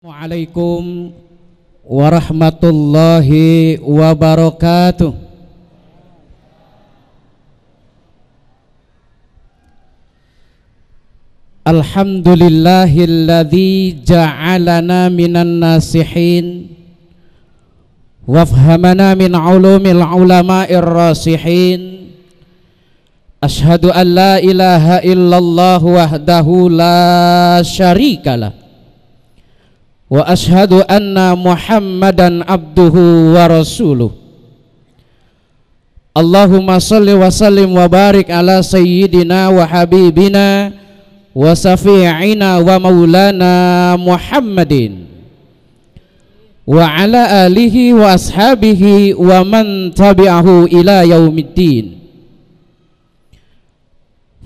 Assalamualaikum warahmatullahi wabarakatuh. Alhamdulillahilladzi ja'alana minan nasihin wafhamana min ulumil ulama'ir rasihin. Ashhadu an la ilaha illallah wahdahu la syarikalah wa ashhadu anna Muhammadan abduhu wa rasuluh. Allahumma salli wa sallim wa barik ala sayyidina wa habibina wa safi'ina wa maulana Muhammadin wa ala alihi wa ashabihi wa man tabi'ahu ila yaumiddin.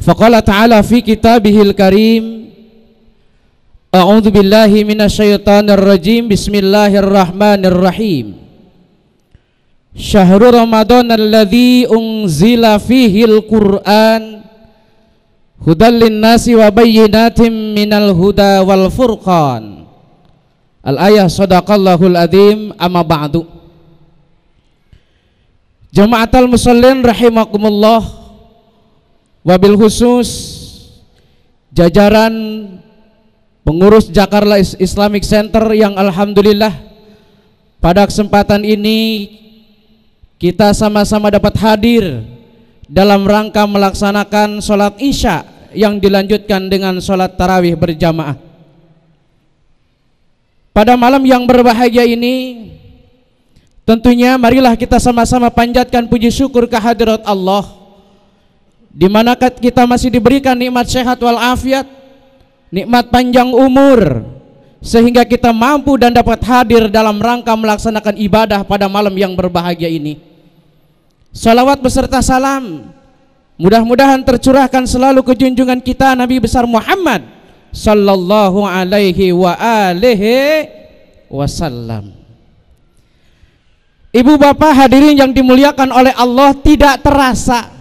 Faqala ta'ala fi kitabihil karim, a'udzu billahi minasyaitonir rajim, bismillahirrahmanirrahim. Syahrul Ramadan alladzi unzila fihil Qur'an hudal linnasi wa bayyinatin minal huda wal furqan. Al-ayah. Shadaqallahul adzim. Amma ba'du. Jama'atul musallin rahimakumullah, wabil khusus jajaran pengurus Jakarta Islamic Center yang alhamdulillah pada kesempatan ini kita sama-sama dapat hadir dalam rangka melaksanakan sholat isya yang dilanjutkan dengan sholat tarawih berjamaah. Pada malam yang berbahagia ini tentunya marilah kita sama-sama panjatkan puji syukur kehadirat Allah, di mana kita masih diberikan nikmat sehat wal afiat, nikmat panjang umur, sehingga kita mampu dan dapat hadir dalam rangka melaksanakan ibadah pada malam yang berbahagia ini. Salawat beserta salam mudah-mudahan tercurahkan selalu ke junjungan kita Nabi besar Muhammad sallallahu alaihi wa alihi wasallam. Ibu bapak hadirin yang dimuliakan oleh Allah, tidak terasa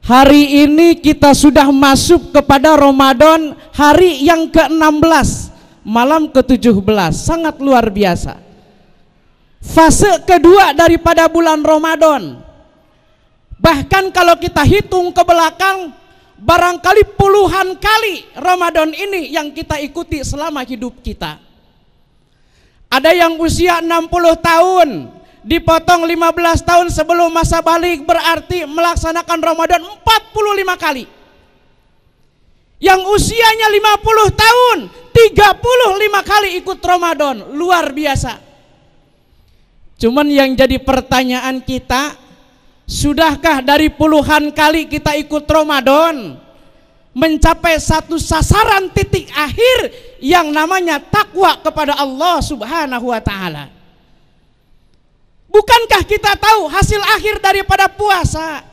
hari ini kita sudah masuk kepada Ramadan, hari yang ke-16, malam ke-17. Sangat luar biasa. Fase kedua daripada bulan Ramadan. Bahkan kalau kita hitung ke belakang, barangkali puluhan kali Ramadan ini yang kita ikuti selama hidup kita. Ada yang usia 60 tahun, dipotong 15 tahun sebelum masa balik, berarti melaksanakan Ramadan 45 kali. Yang usianya 50 tahun 35 kali ikut Ramadan. Luar biasa. Cuman yang jadi pertanyaan kita, sudahkah dari puluhan kali kita ikut Ramadan mencapai satu sasaran titik akhir yang namanya takwa kepada Allah Subhanahu wa ta'ala? Bukankah kita tahu hasil akhir daripada puasa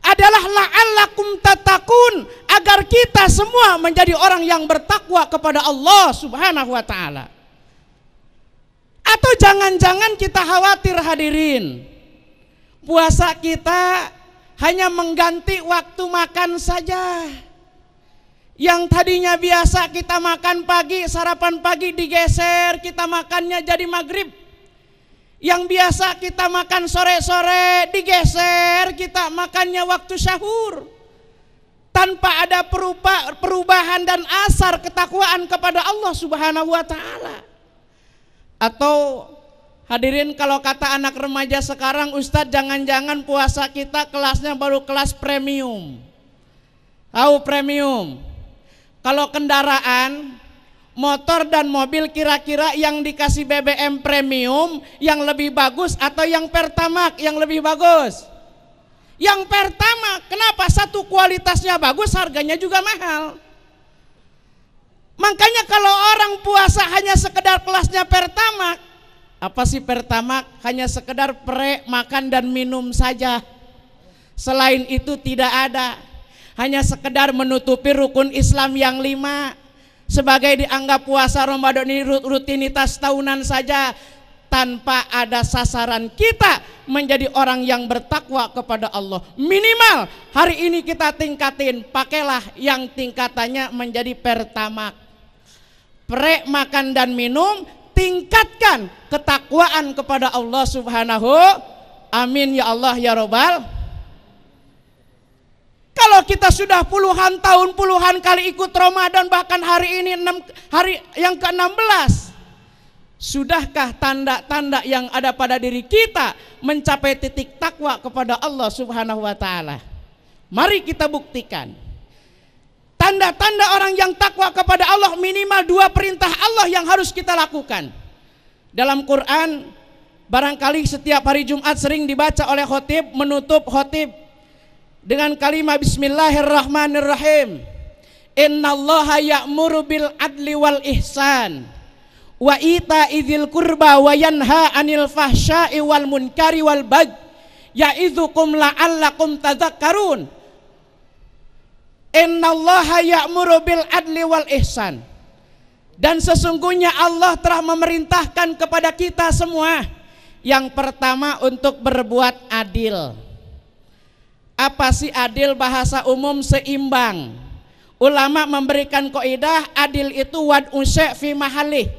adalah la'allakum tattaqun, agar kita semua menjadi orang yang bertakwa kepada Allah Subhanahu wa ta'ala? Atau jangan-jangan kita khawatir hadirin, puasa kita hanya mengganti waktu makan saja. Yang tadinya biasa kita makan pagi, sarapan pagi digeser, kita makannya jadi maghrib. Yang biasa kita makan sore-sore digeser, kita makannya waktu sahur. Tanpa ada perubahan dan asar ketakwaan kepada Allah Subhanahu wa ta'ala. Atau hadirin, kalau kata anak remaja sekarang, Ustadz jangan-jangan puasa kita kelasnya baru kelas premium. Tahu premium? Kalau kendaraan motor dan mobil, kira-kira yang dikasih BBM premium yang lebih bagus atau yang Pertamax yang lebih bagus? Yang Pertamax. Kenapa? Satu, kualitasnya bagus, harganya juga mahal. Makanya kalau orang puasa hanya sekedar kelasnya Pertamax, apa sih Pertamax? Hanya sekedar makan dan minum saja. Selain itu tidak ada. Hanya sekedar menutupi rukun Islam yang 5. Sebagai dianggap puasa Ramadan ini rutinitas tahunan saja, tanpa ada sasaran kita menjadi orang yang bertakwa kepada Allah. Minimal hari ini kita tingkatin, pakailah yang tingkatannya menjadi Pertamax. Prek makan dan minum, tingkatkan ketakwaan kepada Allah Subhanahu. Amin ya Allah ya Robbal. Kalau kita sudah puluhan tahun, puluhan kali ikut Ramadan, bahkan hari ini hari yang ke-16, sudahkah tanda-tanda yang ada pada diri kita mencapai titik takwa kepada Allah Subhanahu wa taala? Mari kita buktikan. Tanda-tanda orang yang takwa kepada Allah, minimal 2 perintah Allah yang harus kita lakukan. Dalam Quran, barangkali setiap hari Jumat sering dibaca oleh khotib, menutup khotib dengan kalimat Bismillahirrahmanirrahim. Innallaha ya'muru bil adli wal ihsan wa ita'idzil qurba wa yanha 'anil fahsya'i wal munkari wal bagyi ya'idzukum la'allakum tadzakkarun. Innallaha ya'muru bil adli wal ihsan. Dan sesungguhnya Allah telah memerintahkan kepada kita semua, yang pertama untuk berbuat adil. Apa sih adil? Bahasa umum seimbang. Ulama memberikan kaidah adil itu wad'u syai' fi mahallih,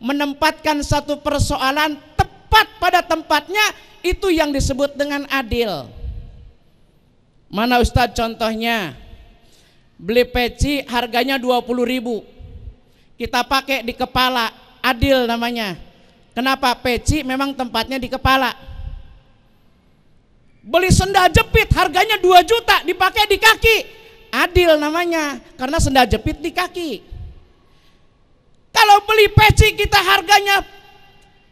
menempatkan satu persoalan tepat pada tempatnya, itu yang disebut dengan adil. Mana Ustadz contohnya? Beli peci harganya 20.000, kita pakai di kepala, adil namanya. Kenapa? Peci memang tempatnya di kepala. Beli sendal jepit harganya 2 juta, dipakai di kaki, adil namanya, karena sendal jepit di kaki. Kalau beli peci kita harganya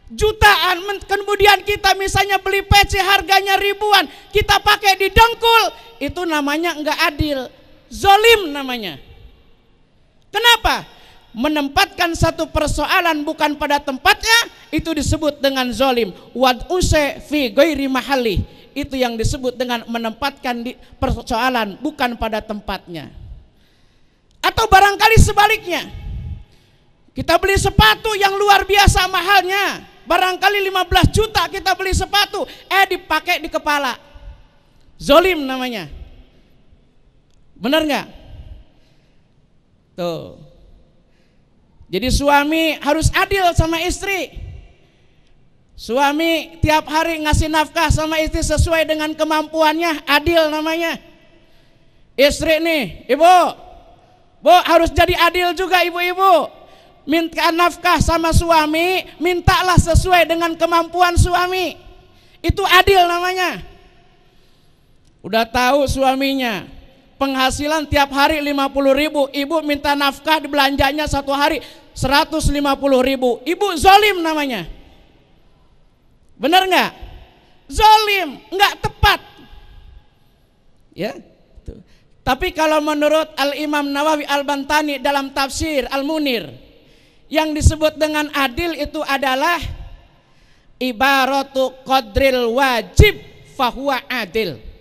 jutaan, kemudian kita misalnya beli peci harganya ribuan, kita pakai di dengkul, itu namanya enggak adil, zolim namanya. Kenapa? Menempatkan satu persoalan bukan pada tempatnya, itu disebut dengan zolim. Wad'u syai' fi ghairi mahalli, itu yang disebut dengan menempatkan di persoalan bukan pada tempatnya. Atau barangkali sebaliknya, kita beli sepatu yang luar biasa mahalnya, barangkali 15 juta kita beli sepatu, dipakai di kepala, zolim namanya. Benar nggak? Tuh. Jadi suami harus adil sama istri. Suami tiap hari ngasih nafkah sama istri sesuai dengan kemampuannya, adil namanya. Istri nih, ibu, harus jadi adil juga ibu-ibu. Minta nafkah sama suami, mintalah sesuai dengan kemampuan suami. Itu adil namanya. Udah tahu suaminya penghasilan tiap hari 50.000, ibu minta nafkah belanjanya satu hari 150.000, ibu zolim namanya. Benar nggak? Zolim, nggak tepat. Ya. Tapi kalau menurut Al-Imam Nawawi Al-Bantani dalam tafsir Al-Munir, yang disebut dengan adil itu adalah ibaratu qadril wajib fahuwa adil.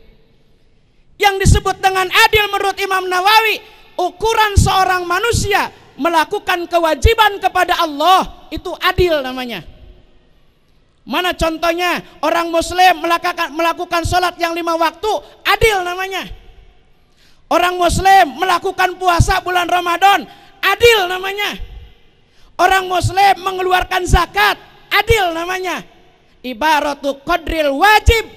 Yang disebut dengan adil menurut Imam Nawawi, ukuran seorang manusia melakukan kewajiban kepada Allah, itu adil namanya. Mana contohnya? Orang muslim melakukan sholat yang 5 waktu, adil namanya. Orang muslim melakukan puasa bulan Ramadan, adil namanya. Orang muslim mengeluarkan zakat, adil namanya. Ibaratu qadril wajib,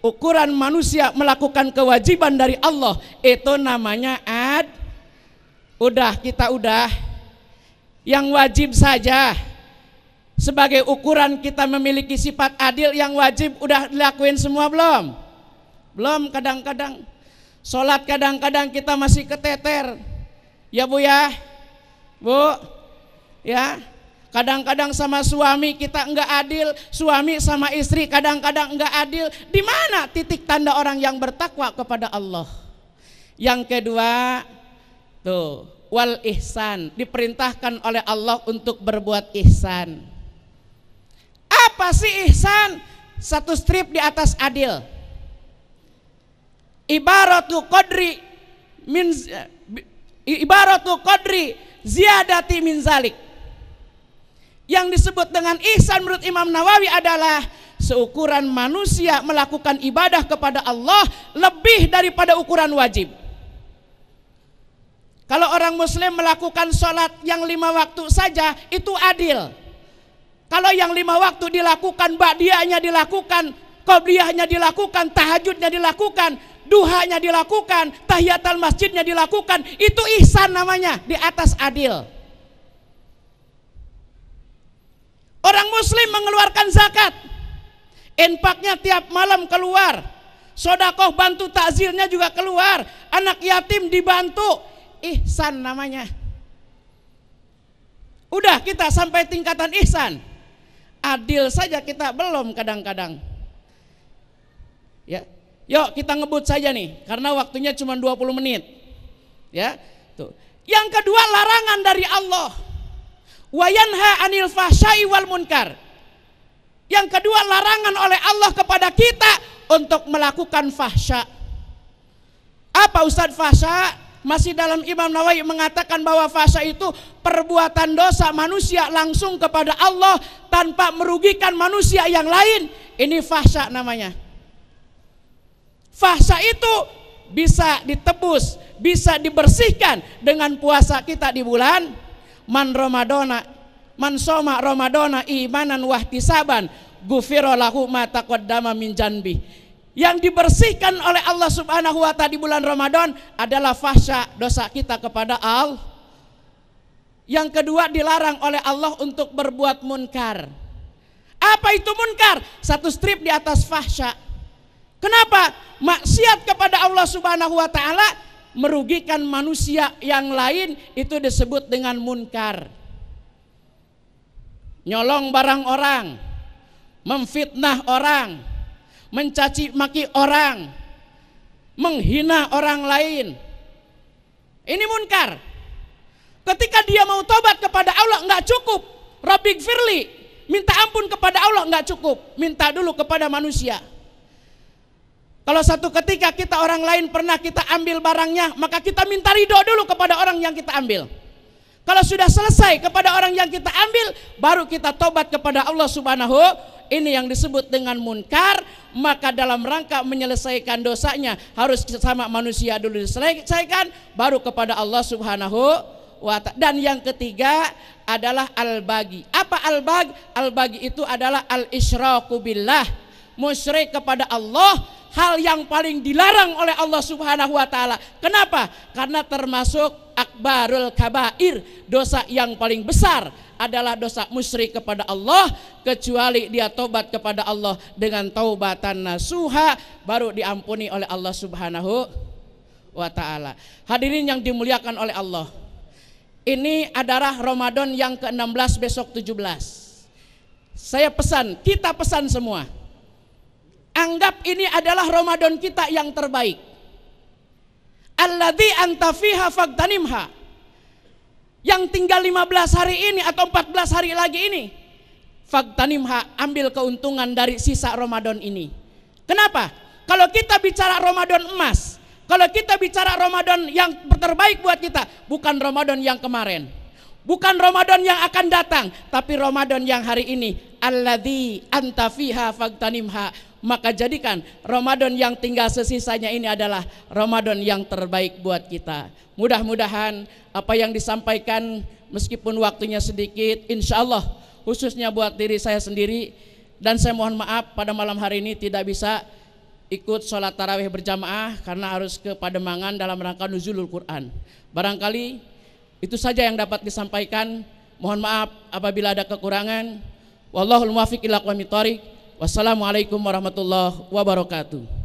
ukuran manusia melakukan kewajiban dari Allah, itu namanya kita udah yang wajib saja. Sebagai ukuran kita memiliki sifat adil, yang wajib udah dilakuin semua belum? Belum. Kadang-kadang sholat, kadang-kadang kita masih keteter, ya Bu ya, Bu ya. Kadang-kadang sama suami kita enggak adil, suami sama istri kadang-kadang enggak adil. Di mana titik tanda orang yang bertakwa kepada Allah? Yang kedua, tuh, wal ihsan, diperintahkan oleh Allah untuk berbuat ihsan. Apa sih ihsan? Satu strip di atas adil. Ibaratu qadri ziyadati min zalik. Yang disebut dengan ihsan menurut Imam Nawawi adalah seukuran manusia melakukan ibadah kepada Allah lebih daripada ukuran wajib. Kalau orang muslim melakukan sholat yang 5 waktu saja itu adil. Kalau yang 5 waktu dilakukan, ba'diyahnya dilakukan, qobliyahnya dilakukan, tahajudnya dilakukan, duhanya dilakukan, tahiyatul masjidnya dilakukan, itu ihsan namanya, di atas adil. Orang muslim mengeluarkan zakat, infaknya tiap malam keluar, sedekah bantu takzirnya juga keluar, anak yatim dibantu, ihsan namanya. Udah kita sampai tingkatan ihsan. Adil saja kita belum kadang-kadang. Ya. Yuk kita ngebut saja nih karena waktunya cuma 20 menit. Ya. Tuh. Yang kedua, larangan dari Allah. Wa yanha 'anil fahsya'i wal munkar. Yang kedua, larangan oleh Allah kepada kita untuk melakukan fahsya. Apa Ustadz fahsya? Masih dalam Imam Nawawi mengatakan bahwa fahsya itu perbuatan dosa manusia langsung kepada Allah tanpa merugikan manusia yang lain. Ini fahsya namanya. Fahsya itu bisa ditebus, bisa dibersihkan dengan puasa kita di bulan man soma Ramadana imanan wahtisaban ghufira lahu ma taqaddama min janbi. Yang dibersihkan oleh Allah Subhanahu wa ta'ala di bulan Ramadan adalah fahsya, dosa kita kepada Allah. Yang kedua, dilarang oleh Allah untuk berbuat munkar. Apa itu munkar? Satu strip di atas fahsya. Kenapa? Maksiat kepada Allah Subhanahu wa ta'ala merugikan manusia yang lain, itu disebut dengan munkar. Nyolong barang orang, memfitnah orang, mencaci maki orang, menghina orang lain, ini munkar. Ketika dia mau tobat kepada Allah nggak cukup, Rabbighfirli, minta ampun kepada Allah nggak cukup, minta dulu kepada manusia. Kalau satu ketika kita orang lain pernah kita ambil barangnya, maka kita minta ridho dulu kepada orang yang kita ambil. Kalau sudah selesai kepada orang yang kita ambil, baru kita tobat kepada Allah Subhanahu. Ini yang disebut dengan munkar. Maka dalam rangka menyelesaikan dosanya harus sama manusia dulu diselesaikan, baru kepada Allah Subhanahu wa ta'ala. Dan yang ketiga adalah al-bagi. Apa al-bagi? Al-bagi itu adalah al-isyraku billah, musyrik kepada Allah, hal yang paling dilarang oleh Allah Subhanahu wa ta'ala. Kenapa? Karena termasuk akbarul kabair, dosa yang paling besar adalah dosa musyrik kepada Allah, kecuali dia tobat kepada Allah dengan taubatan nasuha, baru diampuni oleh Allah Subhanahu wa ta'ala. Hadirin yang dimuliakan oleh Allah, ini adalah Ramadan yang ke-16, besok 17. Saya pesan, kita pesan semua, anggap ini adalah Ramadan kita yang terbaik. Alladzi anta fiha fagtanimha. Yang tinggal 15 hari ini atau 14 hari lagi ini, fagtanimha, ambil keuntungan dari sisa Ramadan ini. Kenapa? Kalau kita bicara Ramadan emas, kalau kita bicara Ramadan yang terbaik buat kita, bukan Ramadan yang kemarin, bukan Ramadan yang akan datang, tapi Ramadan yang hari ini. Alladzi anta fiha fagtanimha. Maka jadikan Ramadan yang tinggal sesisanya ini adalah Ramadan yang terbaik buat kita. Mudah-mudahan apa yang disampaikan, meskipun waktunya sedikit, insya Allah khususnya buat diri saya sendiri, dan saya mohon maaf pada malam hari ini tidak bisa ikut sholat tarawih berjamaah karena harus ke Pademangan dalam rangka nuzulul Quran. Barangkali itu saja yang dapat disampaikan. Mohon maaf apabila ada kekurangan. Wallahul muwaffiq ila aqwamit thoriq. Wassalamualaikum warahmatullahi wabarakatuh.